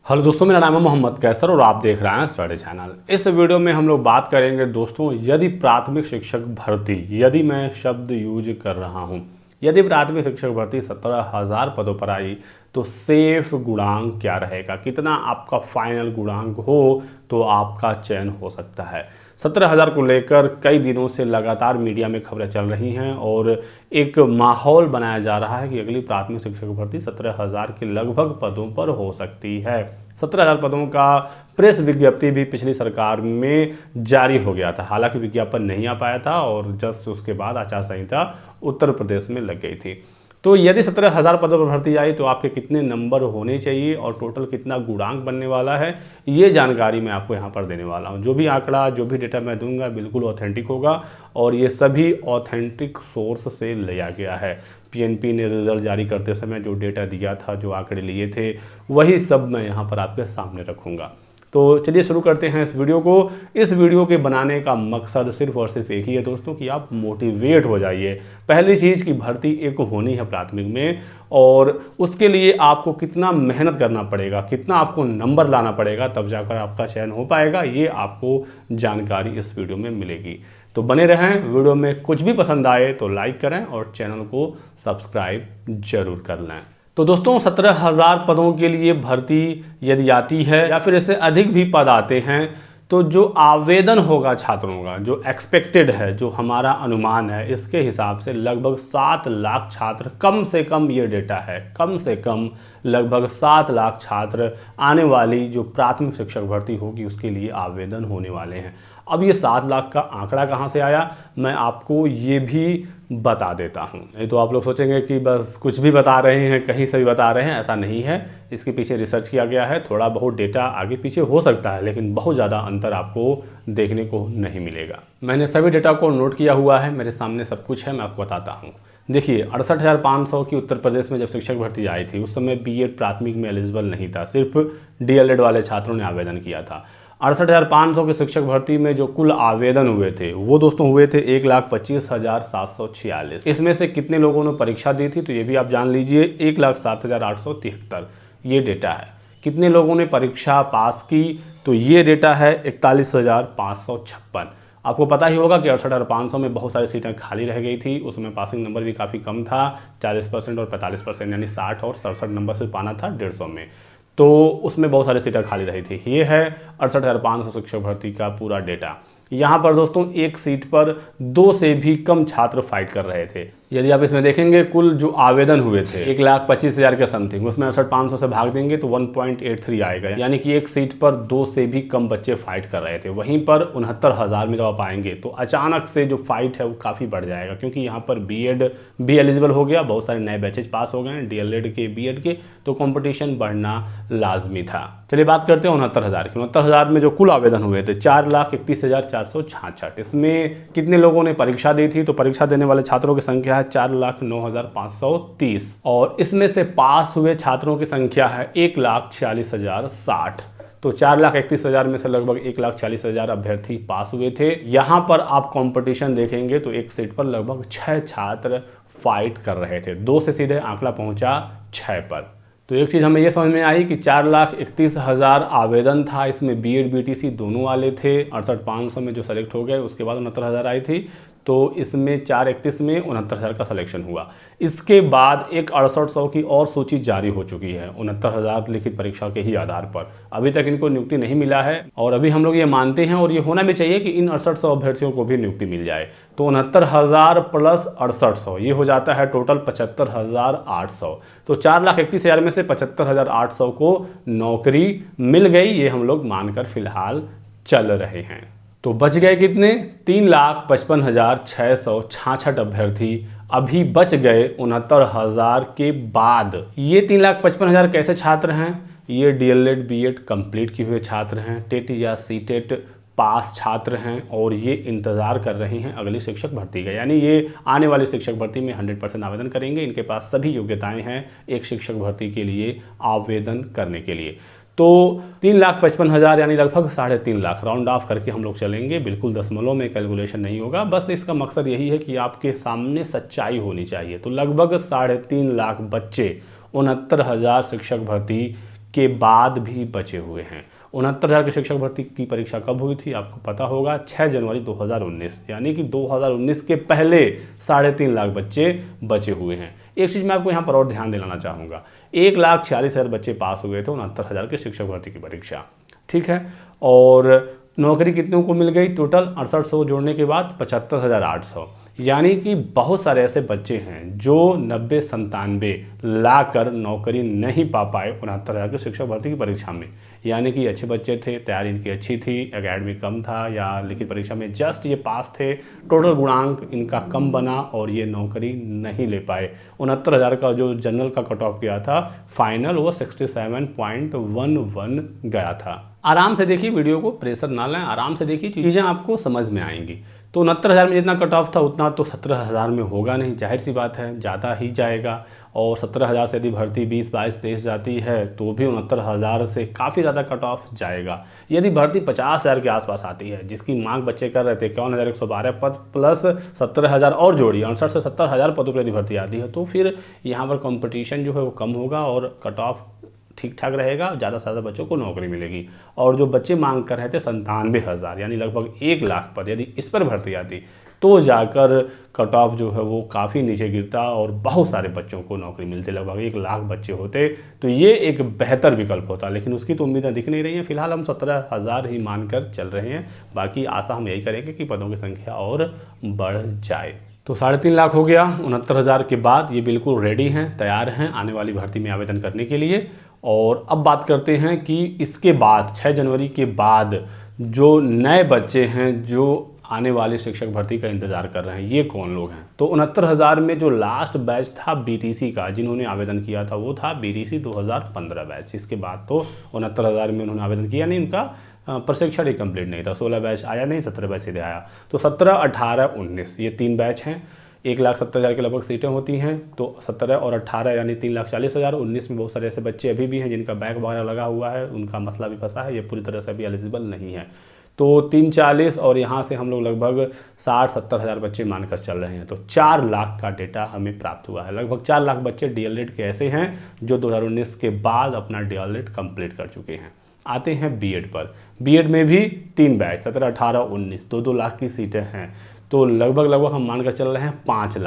Hello दोस्तों, मेरा नाम है मोहम्मद कैसर और आप देख रहे हैं स्टडी चैनल। इस वीडियो में हम लोग बात करेंगे दोस्तों, यदि प्राथमिक शिक्षक भर्ती, यदि मैं शब्द यूज कर रहा हूं, यदि प्राथमिक शिक्षक भर्ती 17,000 पदों पर आई तो सेफ गुणांक क्या रहेगा, कितना आपका फाइनल गुणांक हो तो आपका चयन हो सकता है। 17,000 को लेकर कई दिनों से लगातार मीडिया में खबरें चल रही हैं और एक माहौल बनाया जा रहा है कि अगली प्राथमिक शिक्षक भर्ती 17,000 के लगभग पदों पर हो सकती है। 17,000 पदों का प्रेस विज्ञप्ति भी पिछली सरकार में जारी हो गया था, हालांकि विज्ञापन नहीं आ पाया था और जस्ट उसके बाद आचार संहिता उत्तर प्रदेश में लग गई थी। तो यदि 17,000 पदों पर भर्ती आई तो आपके कितने नंबर होने चाहिए और टोटल कितना गुणांक बनने वाला है, ये जानकारी मैं आपको यहाँ पर देने वाला हूँ। जो भी आंकड़ा, जो भी डेटा मैं दूंगा बिल्कुल ऑथेंटिक होगा और ये सभी ऑथेंटिक सोर्स से लिया गया है। पीएनपी ने रिजल्ट जारी करते समय जो डेटा दिया था, जो आंकड़े लिए थे, वही सब मैं यहाँ पर आपके सामने रखूँगा। तो चलिए शुरू करते हैं इस वीडियो को। इस वीडियो के बनाने का मकसद सिर्फ और सिर्फ एक ही है दोस्तों, कि आप मोटिवेट हो जाइए। पहली चीज़ की भर्ती एक होनी है प्राथमिक में, और उसके लिए आपको कितना मेहनत करना पड़ेगा, कितना आपको नंबर लाना पड़ेगा, तब जाकर आपका चयन हो पाएगा, ये आपको जानकारी इस वीडियो में मिलेगी। तो बने रहें। वीडियो में कुछ भी पसंद आए तो लाइक करें और चैनल को सब्सक्राइब जरूर कर लें। तो दोस्तों, 17,000 पदों के लिए भर्ती यदि आती है या फिर इससे अधिक भी पद आते हैं तो जो आवेदन होगा छात्रों का, जो एक्सपेक्टेड है, जो हमारा अनुमान है, इसके हिसाब से लगभग 7 लाख छात्र, कम से कम ये डेटा है, कम से कम लगभग 7 लाख छात्र आने वाली जो प्राथमिक शिक्षक भर्ती होगी उसके लिए आवेदन होने वाले हैं। अब ये 7 लाख का आंकड़ा कहाँ से आया, मैं आपको ये भी बता देता हूँ। नहीं तो आप लोग सोचेंगे कि बस कुछ भी बता रहे हैं, कहीं से भी बता रहे हैं, ऐसा नहीं है। इसके पीछे रिसर्च किया गया है, थोड़ा बहुत डेटा आगे पीछे हो सकता है, लेकिन बहुत ज़्यादा अंतर आपको देखने को नहीं मिलेगा। मैंने सभी डेटा को नोट किया हुआ है, मेरे सामने सब कुछ है, मैं आपको बताता हूँ। देखिए, 68,500 की उत्तर प्रदेश में जब शिक्षक भर्ती आई थी उस समय बीएड प्राथमिक में एलिजिबल नहीं था, सिर्फ डीएलएड वाले छात्रों ने आवेदन किया था। 68,500 की शिक्षक भर्ती में जो कुल आवेदन हुए थे वो दोस्तों हुए थे 1,25,746। इसमें से कितने लोगों ने परीक्षा दी थी तो ये भी आप जान लीजिए, 1,07,873 ये डेटा है। कितने लोगों ने परीक्षा पास की तो ये डेटा है 41,556। आपको पता ही होगा कि 68,500 में बहुत सारी सीटें खाली रह गई थी, उसमें पासिंग नंबर भी काफ़ी कम था, 40% और 45%, यानी 60 और 67 नंबर से पाना था 150 में, तो उसमें बहुत सारी सीटें खाली रही थी। ये है 68,500 शिक्षक भर्ती का पूरा डेटा। यहाँ पर दोस्तों एक सीट पर 2 से भी कम छात्र फाइट कर रहे थे। यदि आप इसमें देखेंगे कुल जो आवेदन हुए थे 1,25,000 के समथिंग, उसमें 68,500 से भाग देंगे तो 1.83 आएगा, यानी कि एक सीट पर 2 से भी कम बच्चे फाइट कर रहे थे। वहीं पर 69,000 में जब आप आएंगे तो अचानक से जो फाइट है वो काफ़ी बढ़ जाएगा, क्योंकि यहाँ पर बीएड भी एलिजिबल हो गया, बहुत सारे नए बैचेज पास हो गए हैं डीएलएड के, बीएड के, तो कॉम्पिटिशन बढ़ना लाजमी था। चलिए बात करते हैं 69,000 की। 69,000 में जो कुल आवेदन हुए थे 4,31,466। इसमें कितने लोगों ने परीक्षा दी थी तो परीक्षा देने वाले छात्रों की संख्या 4,09,530 और इसमें से पास हुए छात्रों की संख्या है 1,46,060। तो 4,31,000 में से लगभग 1,46,000 अभ्यर्थी पास हुए थे। यहाँ पर आप कंपटीशन देखेंगे तो एक सीट पर लगभग 6 छात्र फाइट कर रहे थे, 2 से सीधे आंकड़ा पहुंचा 6 पर। तो एक चीज़ हमें ये समझ में आई कि 4,31,000 आवेदन था, इसमें बीएड बीटीसी दोनों वाले थे। 68,500 में जो सेलेक्ट हो गए, उसके बाद 69,000 आई थी, तो इसमें 4,31 में 69,000 का सिलेक्शन हुआ। इसके बाद एक 6800 की और सूची जारी हो चुकी है 69,000 लिखित परीक्षा के ही आधार पर। अभी तक इनको नियुक्ति नहीं मिला है और अभी हम लोग ये मानते हैं और ये होना भी चाहिए कि इन 6800 अभ्यर्थियों को भी नियुक्ति मिल जाए। तो 69,000 प्लस 6800 ये हो जाता है टोटल 75,800। तो 4,31,000 में से 75,800 को नौकरी मिल गई, ये हम लोग मानकर फिलहाल चल रहे हैं। तो बच गए कितने, 3,55,666 अभ्यर्थी अभी बच गए 69,000 के बाद। ये 3,55,000 कैसे छात्र हैं, ये डीएलएड बीएड कंप्लीट किए हुए छात्र हैं, टेट या सीटेट पास छात्र हैं और ये इंतज़ार कर रहे हैं अगली शिक्षक भर्ती का, यानी ये आने वाली शिक्षक भर्ती में 100% आवेदन करेंगे। इनके पास सभी योग्यताएं हैं एक शिक्षक भर्ती के लिए आवेदन करने के लिए। तो 3,55,000 यानी लगभग 3.5 लाख, राउंड ऑफ करके हम लोग चलेंगे, बिल्कुल दशमलव में कैलकुलेशन नहीं होगा, बस इसका मकसद यही है कि आपके सामने सच्चाई होनी चाहिए। तो लगभग 3.5 लाख बच्चे 69,000 शिक्षक भर्ती के बाद भी बचे हुए हैं। 69,000 की शिक्षक भर्ती की परीक्षा कब हुई थी आपको पता होगा, 6 जनवरी 2019, यानी कि 2019 के पहले 3.5 लाख बच्चे बचे हुए हैं। एक चीज़ मैं आपको यहाँ पर और ध्यान दिलाना चाहूँगा, 1,46,000 बच्चे पास हुए थे 69,000 की शिक्षक भर्ती की परीक्षा, ठीक है। और नौकरी कितनों को मिल गई, टोटल 6800 जोड़ने के बाद 75,800, यानी कि बहुत सारे ऐसे बच्चे हैं जो 90-97 ला कर नौकरी नहीं पा पाए 69,000 की शिक्षक भर्ती की परीक्षा में। यानी कि अच्छे बच्चे थे, तैयारी इनकी अच्छी थी, एकेडमिक कम था या लिखित परीक्षा में जस्ट ये पास थे, टोटल गुणांक इनका कम बना और ये नौकरी नहीं ले पाए। 69,000 का जो जनरल का कट ऑफ गया था फाइनल, वो 67.11 गया था। आराम से देखिए वीडियो को, प्रेशर ना लें, आराम से देखिए, चीज़ें आपको समझ में आएंगी। तो 69,000 में जितना कट ऑफ था उतना तो 17,000 में होगा नहीं, जाहिर सी बात है ज़्यादा ही जाएगा। और 17,000 से यदि भर्ती 20, 22, 23 जाती है तो भी 69,000 से काफ़ी ज़्यादा कट ऑफ जाएगा। यदि भर्ती 50,000 के आसपास आती है, जिसकी मांग बच्चे कर रहे थे, 51,112 पद प्लस 17,000 और जोड़िए, 68 से 70,000 पदों पर यदि भर्ती आती है तो फिर यहाँ पर कंपटीशन जो है वो कम होगा और कट ऑफ ठीक ठाक रहेगा, ज़्यादा से ज़्यादा बच्चों को नौकरी मिलेगी। और जो बच्चे मांग कर रहे थे 97,000, यानी लगभग 1 लाख पर, यदि इस पर भर्ती आती तो जाकर कट ऑफ जो है वो काफ़ी नीचे गिरता और बहुत सारे बच्चों को नौकरी मिलती, लगभग 1 लाख बच्चे होते तो ये एक बेहतर विकल्प होता। लेकिन उसकी तो उम्मीदें दिख नहीं रही हैं, फिलहाल हम 17,000 ही मानकर चल रहे हैं। बाकी आशा हम यही करेंगे कि पदों की संख्या और बढ़ जाए। तो 3.5 लाख हो गया 69,000 के बाद, ये बिल्कुल रेडी हैं, तैयार हैं आने वाली भर्ती में आवेदन करने के लिए। और अब बात करते हैं कि इसके बाद 6 जनवरी के बाद जो नए बच्चे हैं जो आने वाली शिक्षक भर्ती का इंतज़ार कर रहे हैं, ये कौन लोग हैं। तो 69,000 में जो लास्ट बैच था बीटीसी का, जिन्होंने आवेदन किया था वो था बीटीसी 2015 बैच। इसके बाद तो 69,000 में उन्होंने आवेदन किया नहीं, उनका प्रशिक्षण ही कंप्लीट नहीं था। 16 बैच आया नहीं, 17 बैच सीधे आया। तो 17, 18, 19 ये 3 बैच हैं। 1,70,000 के लगभग सीटें होती हैं, तो 17 और 18 यानी 3,40,000। 19 में बहुत सारे ऐसे बच्चे अभी भी हैं जिनका बैक वगैरह लगा हुआ है, उनका मसला भी फंसा है, ये पूरी तरह से अभी एलिजिबल नहीं है। तो 3,40 और यहाँ से हम लोग लगभग 60-70,000 बच्चे मानकर चल रहे हैं। तो 4 लाख का डेटा हमें प्राप्त हुआ है। लगभग 4 लाख बच्चे डीएलएड के ऐसे हैं जो 2019 के बाद अपना डीएलएड कंप्लीट कर चुके हैं। आते हैं बीएड पर। बीएड में भी 3 बैच 17, 18, 19 2-2 लाख की सीटें हैं। तो लगभग हम मानकर चल रहे हैं 5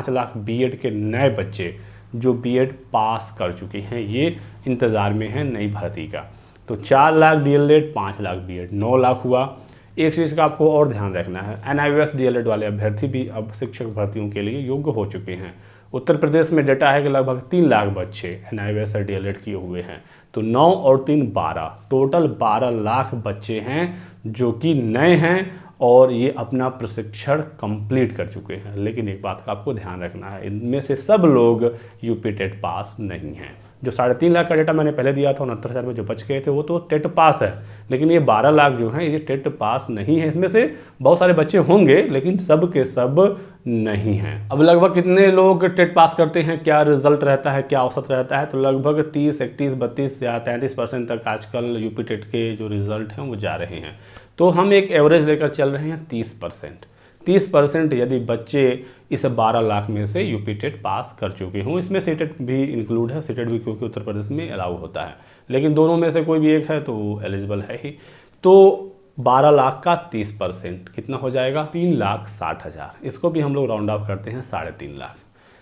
लाख बीएड के नए बच्चे जो बीएड पास कर चुके हैं, ये इंतज़ार में हैं नई भर्ती का। तो 4 लाख डीएलएड, 5 लाख बीएड, 9 लाख हुआ। एक चीज़ का आपको और ध्यान रखना है, एनआईओएस डीएलएड वाले अभ्यर्थी भी अब शिक्षक भर्तियों के लिए योग्य हो चुके हैं। उत्तर प्रदेश में डेटा है कि लगभग 3 लाख बच्चे एनआईओएस और डीएलएड किए हुए हैं। तो 9 और 3 12, टोटल 12 लाख बच्चे हैं जो कि नए हैं और ये अपना प्रशिक्षण कंप्लीट कर चुके हैं। लेकिन एक बात का आपको ध्यान रखना है, इनमें से सब लोग यूपी टेट पास नहीं हैं। जो 3.5 लाख का डेटा मैंने पहले दिया था 69,000 में जो बच गए थे वो तो टेट पास है, लेकिन ये 12 लाख जो हैं ये टेट पास नहीं है। इसमें से बहुत सारे बच्चे होंगे लेकिन सब के सब नहीं हैं। अब लगभग कितने लोग टेट पास करते हैं, क्या रिजल्ट रहता है, क्या औसत रहता है, तो लगभग 30, 31, 32 या 33% तक आजकल यूपी टेट के जो रिजल्ट हैं वो जा रहे हैं। तो हम एक एवरेज लेकर चल रहे हैं 30% यदि बच्चे इस 12 लाख में से यूपी टेट पास कर चुके हों। इसमें सीटेट भी इंक्लूड है, सीटेट भी क्योंकि उत्तर प्रदेश में अलाउ होता है, लेकिन दोनों में से कोई भी एक है तो वो एलिजिबल है ही। तो 12 लाख का 30% कितना हो जाएगा, 3,60,000। इसको भी हम लोग राउंड ऑफ करते हैं 3.5 लाख।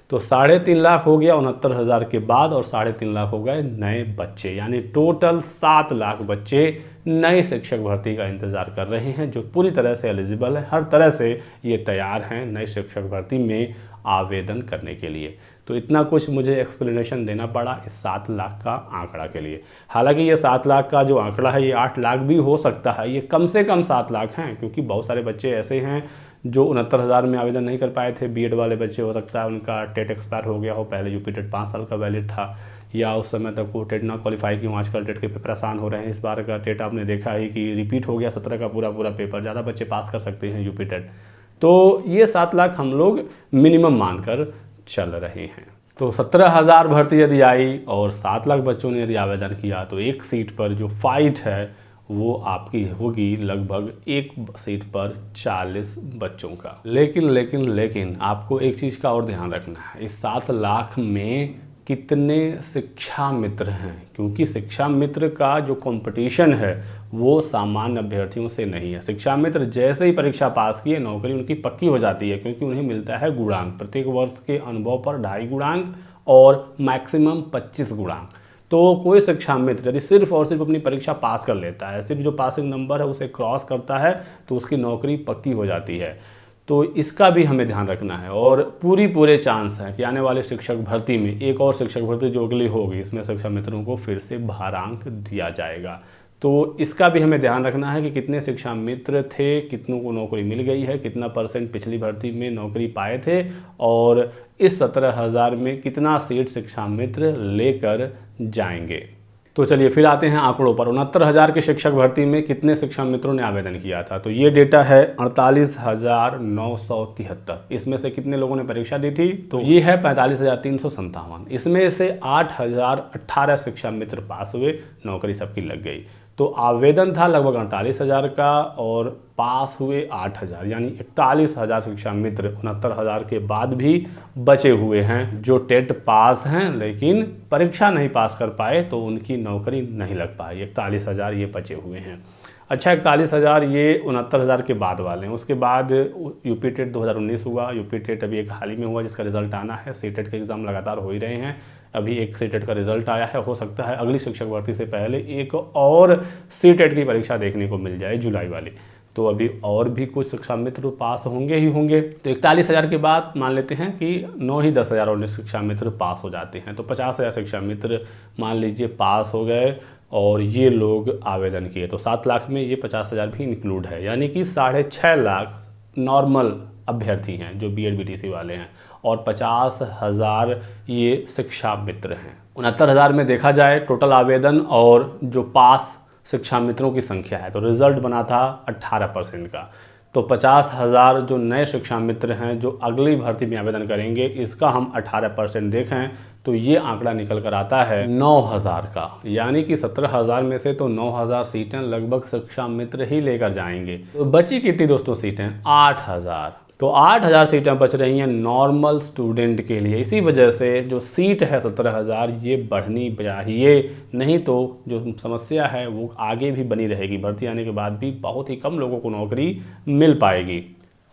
तो 3.5 लाख हो गया 69,000 के बाद और 3.5 लाख हो गए नए बच्चे, यानी टोटल 7 लाख बच्चे नए शिक्षक भर्ती का इंतज़ार कर रहे हैं जो पूरी तरह से एलिजिबल है, हर तरह से ये तैयार हैं नए शिक्षक भर्ती में आवेदन करने के लिए। तो इतना कुछ मुझे एक्सप्लेनेशन देना पड़ा इस 7 लाख का आंकड़ा के लिए। हालांकि ये 7 लाख का जो आंकड़ा है ये 8 लाख भी हो सकता है, ये कम से कम 7 लाख हैं क्योंकि बहुत सारे बच्चे ऐसे हैं जो 69,000 में आवेदन नहीं कर पाए थे। बीएड वाले बच्चे हो सकता है उनका टेट एक्सपायर हो गया हो, पहले यूपी टेट 5 साल का वैलिड था, या उस समय तक वो टेट ना क्वालिफाई की। आजकल टेट के पेपर आसान हो रहे हैं, इस बार का टेट आपने देखा ही कि रिपीट हो गया 17 का पूरा पेपर, ज़्यादा बच्चे पास कर सकते हैं यूपी टेट। तो ये 7 लाख हम लोग मिनिमम मानकर चल रहे हैं। तो 17,000 भर्ती यदि आई और 7 लाख बच्चों ने यदि आवेदन किया तो एक सीट पर जो फाइट है वो आपकी होगी लगभग एक सीट पर 40 बच्चों का। लेकिन आपको एक चीज़ का और ध्यान रखना है, इस 7 लाख में कितने शिक्षा मित्र हैं, क्योंकि शिक्षा मित्र का जो कंपटीशन है वो सामान्य अभ्यर्थियों से नहीं है। शिक्षा मित्र जैसे ही परीक्षा पास किए नौकरी उनकी पक्की हो जाती है, क्योंकि उन्हें मिलता है गुणांक, प्रत्येक वर्ष के अनुभव पर 2.5 गुणांक और मैक्सिमम 25 गुणांक। तो कोई शिक्षा मित्र यदि सिर्फ और सिर्फ अपनी परीक्षा पास कर लेता है, सिर्फ जो पासिंग नंबर है उसे क्रॉस करता है, तो उसकी नौकरी पक्की हो जाती है। तो इसका भी हमें ध्यान रखना है। और पूरे चांस हैं कि आने वाले शिक्षक भर्ती में एक और शिक्षक भर्ती जो अगली होगी, इसमें शिक्षा मित्रों को फिर से भारांक दिया जाएगा। तो इसका भी हमें ध्यान रखना है कि कितने शिक्षा मित्र थे, कितनों को नौकरी मिल गई है, कितना % पिछली भर्ती में नौकरी पाए थे, और इस 17,000 में कितना सीट शिक्षा मित्र लेकर जाएंगे। तो चलिए फिर आते हैं आंकड़ों पर। 69,000 के शिक्षक भर्ती में कितने शिक्षा मित्रों ने आवेदन किया था? तो ये डेटा है 48,973। इसमें से कितने लोगों ने परीक्षा दी थी? तो ये है 45,357। इसमें से 8,018 शिक्षा मित्र पास हुए, नौकरी सबकी लग गई। तो आवेदन था लगभग 48,000 का और पास हुए 8,000, यानी 41,000 शिक्षा मित्र 69,000 के बाद भी बचे हुए हैं, जो टेट पास हैं लेकिन परीक्षा नहीं पास कर पाए, तो उनकी नौकरी नहीं लग पाई। 41,000 ये बचे हुए हैं। अच्छा, 41,000 ये 69,000 के बाद वाले हैं। उसके बाद यूपी टेट 2019 हुआ। यूपी टेट अभी एक हाल ही में हुआ जिसका रिजल्ट आना है। सीटेट के एग्ज़ाम लगातार हो ही रहे हैं। अभी एक सीटेट का रिजल्ट आया है, हो सकता है अगली शिक्षक भर्ती से पहले एक और सीटेट की परीक्षा देखने को मिल जाए, जुलाई वाली। तो अभी और भी कुछ शिक्षा मित्र पास होंगे ही होंगे। तो 41,000 के बाद मान लेते हैं कि 9 ही 10,000 और शिक्षा मित्र पास हो जाते हैं। तो 50,000 शिक्षा मित्र मान लीजिए पास हो गए और ये लोग आवेदन किए, तो 7 लाख में ये 50,000 भी इंक्लूड है, यानी कि 6.5 लाख नॉर्मल अभ्यर्थी हैं जो BEd BTC वाले हैं, और 50,000 ये शिक्षा मित्र हैं। 69,000 में देखा जाए टोटल आवेदन और जो पास शिक्षा मित्रों की संख्या है, तो रिजल्ट बना था 18% का। तो 50,000 जो नए शिक्षा मित्र हैं जो अगली भर्ती में आवेदन करेंगे, इसका हम 18% देखें तो ये आंकड़ा निकल कर आता है 9,000 का, यानी कि 17,000 में से तो 9,000 सीटें लगभग शिक्षा मित्र ही लेकर जाएंगे। तो बची कितनी दोस्तों सीटें? 8,000। तो 8,000 सीटें बच रही हैं नॉर्मल स्टूडेंट के लिए। इसी वजह से जो सीट है 17,000 ये बढ़नी चाहिए, नहीं तो जो समस्या है वो आगे भी बनी रहेगी। भर्ती आने के बाद भी बहुत ही कम लोगों को नौकरी मिल पाएगी।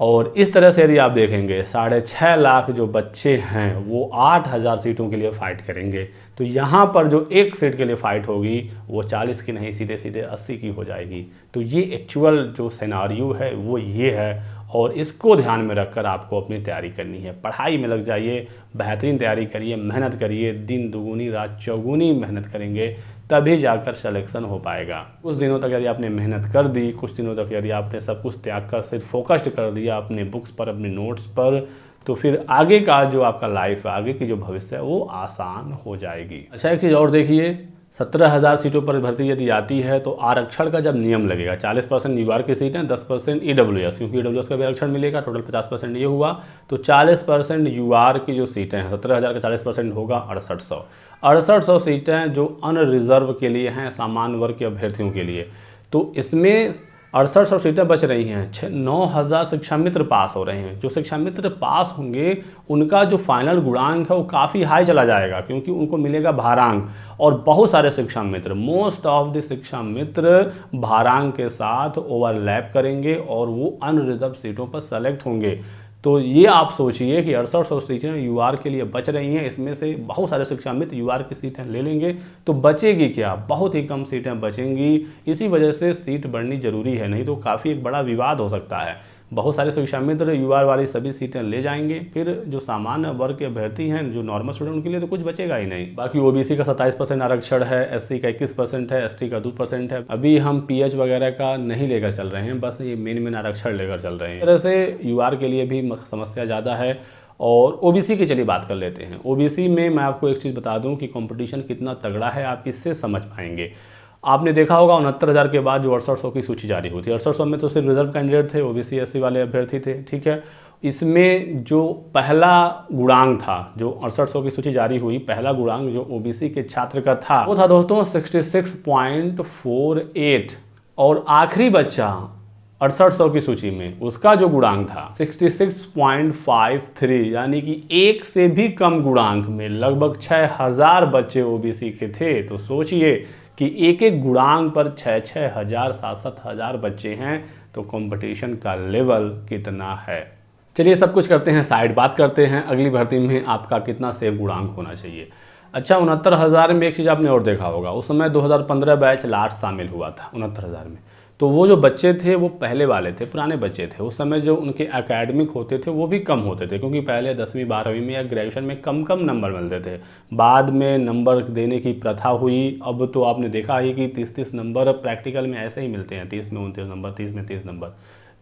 और इस तरह से यदि आप देखेंगे 6.5 लाख जो बच्चे हैं वो 8,000 सीटों के लिए फ़ाइट करेंगे, तो यहाँ पर जो एक सीट के लिए फ़ाइट होगी वो 40 की नहीं सीधे 80 की हो जाएगी। तो ये एक्चुअल जो सिनेरियो है वो ये है, और इसको ध्यान में रखकर आपको अपनी तैयारी करनी है। पढ़ाई में लग जाइए, बेहतरीन तैयारी करिए, मेहनत करिए, दिन दुगुनी रात चौगुनी मेहनत करेंगे तभी जाकर सिलेक्शन हो पाएगा। कुछ दिनों तक यदि आपने मेहनत कर दी, कुछ दिनों तक यदि आपने सब कुछ त्याग कर सिर्फ फोकस्ड कर दिया अपने बुक्स पर, अपने नोट्स पर, तो फिर आगे का जो आपका लाइफ है, आगे की जो भविष्य है वो आसान हो जाएगी। अच्छा, एक चीज़ और देखिए, 17,000 सीटों पर भर्ती यदि आती है तो आरक्षण का जब नियम लगेगा, 40% UR की सीटें, 10% EWS, क्योंकि EWS का भी आरक्षण मिलेगा, टोटल 50% ये हुआ, तो 40% UR की जो सीटें हैं, 17,000 का 40% होगा 6800। 6800 सीटें जो अनरिजर्व के लिए हैं, सामान्य वर्ग के अभ्यर्थियों के लिए। तो इसमें 6800 सीटें बच रही हैं। 9,000 शिक्षा मित्र पास हो रहे हैं। जो शिक्षा मित्र पास होंगे उनका जो फाइनल गुणांक है वो काफ़ी हाई चला जाएगा, क्योंकि उनको मिलेगा भारांक। और बहुत सारे शिक्षा मित्र, मोस्ट ऑफ द शिक्षा मित्र भारांक के साथ ओवरलैप करेंगे और वो अनरिजर्व सीटों पर सेलेक्ट होंगे। तो ये आप सोचिए कि 6800 सीटें UR के लिए बच रही हैं, इसमें से बहुत सारे शिक्षा मित्र UR की सीटें ले लेंगे, तो बचेगी क्या? बहुत ही कम सीटें बचेंगी। इसी वजह से सीट बढ़नी जरूरी है, नहीं तो काफ़ी एक बड़ा विवाद हो सकता है। बहुत सारे शिक्षा मित्र UR वाली सभी सीटें ले जाएंगे, फिर जो सामान्य वर्ग के अभ्यर्थी हैं, जो नॉर्मल स्टूडेंट, उनके लिए तो कुछ बचेगा ही नहीं। बाकी OBC का 27% आरक्षण है, SC का 21% है, ST का 2% है। अभी हम PH वगैरह का नहीं लेकर चल रहे हैं, बस ये मेन आरक्षण लेकर चल रहे हैं। इस तरह से UR के लिए भी समस्या ज़्यादा है। और OBC की चलिए बात कर लेते हैं। OBC में मैं आपको एक चीज़ बता दूँ कि कॉम्पिटिशन कितना तगड़ा है, आप इससे समझ पाएंगे। आपने देखा होगा 69,000 के बाद जो 6800 की सूची जारी हुई थी, 6800 में तो सिर्फ रिजर्व कैंडिडेट थे, OBC SC वाले अभ्यर्थी थे, ठीक है। इसमें जो पहला गुणांक था, जो 6800 की सूची जारी हुई, पहला गुणांक जो OBC के छात्र का था वो था दोस्तों 66.48, और आखिरी बच्चा 6800 की सूची में उसका जो गुणांक था 66.53, यानी कि एक से भी कम गुणांक में लगभग 6000 बच्चे ओबीसी के थे। तो सोचिए कि एक एक गुणांक पर 6-6 हजार 7-7 हजार बच्चे हैं, तो कंपटीशन का लेवल कितना है। चलिए सब कुछ करते हैं साइड, बात करते हैं अगली भर्ती में आपका कितना सेफ गुणांक होना चाहिए। अच्छा, 69,000 में एक चीज़ आपने और देखा होगा, उस समय 2015 बैच लास्ट शामिल हुआ था 69,000 में। तो वो जो बच्चे थे वो पहले वाले थे, पुराने बच्चे थे। उस समय जो उनके एकेडमिक होते थे वो भी कम होते थे, क्योंकि पहले 10वीं 12वीं में या ग्रेजुएशन में कम नंबर मिलते थे। बाद में नंबर देने की प्रथा हुई। अब तो आपने देखा ही कि 30-30 नंबर प्रैक्टिकल में ऐसे ही मिलते हैं, 30 में 29 नंबर, 30 में 30 नंबर।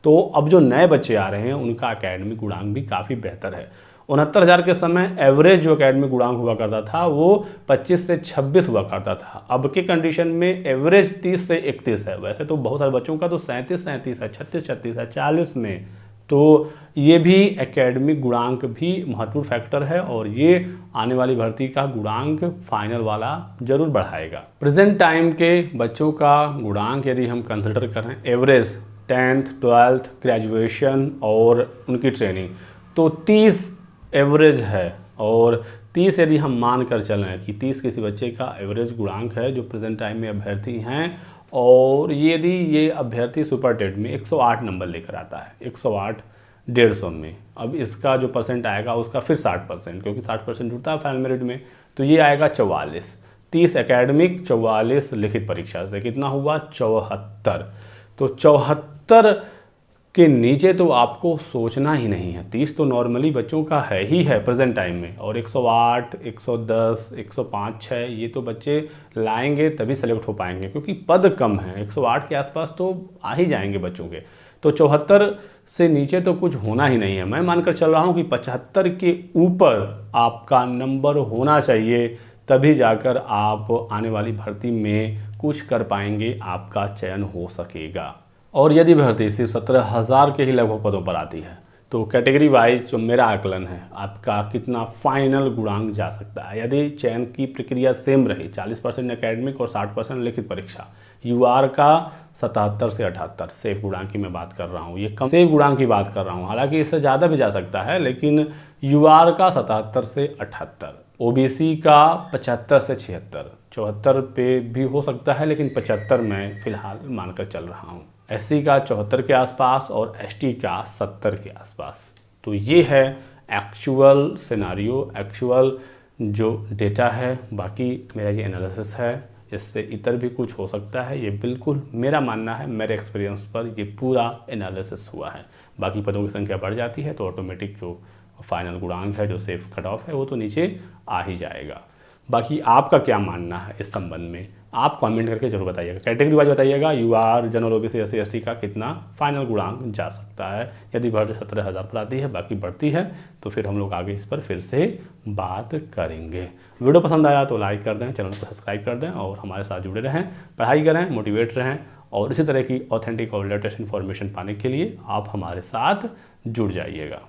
तो अब जो नए बच्चे आ रहे हैं उनका एकेडमिक गुणांक भी काफ़ी बेहतर है। 69,000 के समय एवरेज जो एकेडमिक गुणांक हुआ करता था वो 25 से 26 हुआ करता था। अब के कंडीशन में एवरेज 30 से 31 है। वैसे तो बहुत सारे बच्चों का तो 37 है, 36 है, 40 में। तो ये भी एकेडमिक गुणांक भी महत्वपूर्ण फैक्टर है, और ये आने वाली भर्ती का गुणांक फाइनल वाला जरूर बढ़ाएगा। प्रेजेंट टाइम के बच्चों का गुणांक यदि हम कंसिडर करें, एवरेज 10th 12th ग्रेजुएशन और उनकी ट्रेनिंग, तो 30 एवरेज है। और 30 यदि हम मान कर चलें कि 30 किसी बच्चे का एवरेज गुणांक है जो प्रेजेंट टाइम में अभ्यर्थी हैं, और यदि ये अभ्यर्थी सुपर टेट में 108 नंबर लेकर आता है, 108 150 में, अब इसका जो परसेंट आएगा उसका फिर 60%, क्योंकि 60% जुड़ता है फाइनल मेरिट में, तो ये आएगा 44। 30 एकेडमिक, 44 लिखित परीक्षा से, कितना हुआ 74। तो 74 के नीचे तो आपको सोचना ही नहीं है। 30 तो नॉर्मली बच्चों का है ही है प्रेजेंट टाइम में, और 108, 110, 105, 6 ये तो बच्चे लाएंगे तभी सेलेक्ट हो पाएंगे, क्योंकि पद कम है। 108 के आसपास तो आ ही जाएंगे बच्चों के। तो 74 से नीचे तो कुछ होना ही नहीं है। मैं मानकर चल रहा हूँ कि 75 के ऊपर आपका नंबर होना चाहिए, तभी जाकर आप आने वाली भर्ती में कुछ कर पाएंगे, आपका चयन हो सकेगा। और यदि भर्ती सिर्फ 17,000 के ही लगभग पदों पर आती है, तो कैटेगरी वाइज जो मेरा आकलन है, आपका कितना फाइनल गुणांक जा सकता है। यदि चयन की प्रक्रिया सेम रही, 40% एकेडमिक और 60% लिखित परीक्षा, यूआर का 77 से 78 सेफ गुणांक की मैं बात कर रहा हूँ, ये कम सेफ गुणांक की बात कर रहा हूँ। हालांकि इससे ज़्यादा भी जा सकता है, लेकिन यूआर का 77 से 78, ओबीसी का 75 से 76, 74 पे भी हो सकता है, लेकिन 75 में फिलहाल मानकर चल रहा हूँ। एससी का 74 के आसपास और एसटी का 70 के आसपास। तो ये है एक्चुअल सिनारियो, एक्चुअल जो डेटा है। बाकी मेरा ये एनालिसिस है, इससे इतर भी कुछ हो सकता है। ये बिल्कुल मेरा मानना है, मेरे एक्सपीरियंस पर ये पूरा एनालिसिस हुआ है। बाकी पदों की संख्या बढ़ जाती है तो ऑटोमेटिक जो फाइनल गुणांक है, जो सेफ कट ऑफ है, वो तो नीचे आ ही जाएगा। बाकी आपका क्या मानना है इस संबंध में, आप कमेंट करके जरूर बताइएगा। कैटेगरी वाइज बताइएगा, UR, general, OBC, SC, ST का कितना फाइनल गुणांक जा सकता है। यदि भर्ती 17,000 पर आती है, बाकी बढ़ती है, तो फिर हम लोग आगे इस पर फिर से बात करेंगे। वीडियो पसंद आया तो लाइक कर दें, चैनल को सब्सक्राइब कर दें, और हमारे साथ जुड़े रहें, पढ़ाई करें, मोटिवेट रहें, और इसी तरह की ऑथेंटिक और लेटेस्ट इन्फॉर्मेशन पाने के लिए आप हमारे साथ जुड़ जाइएगा।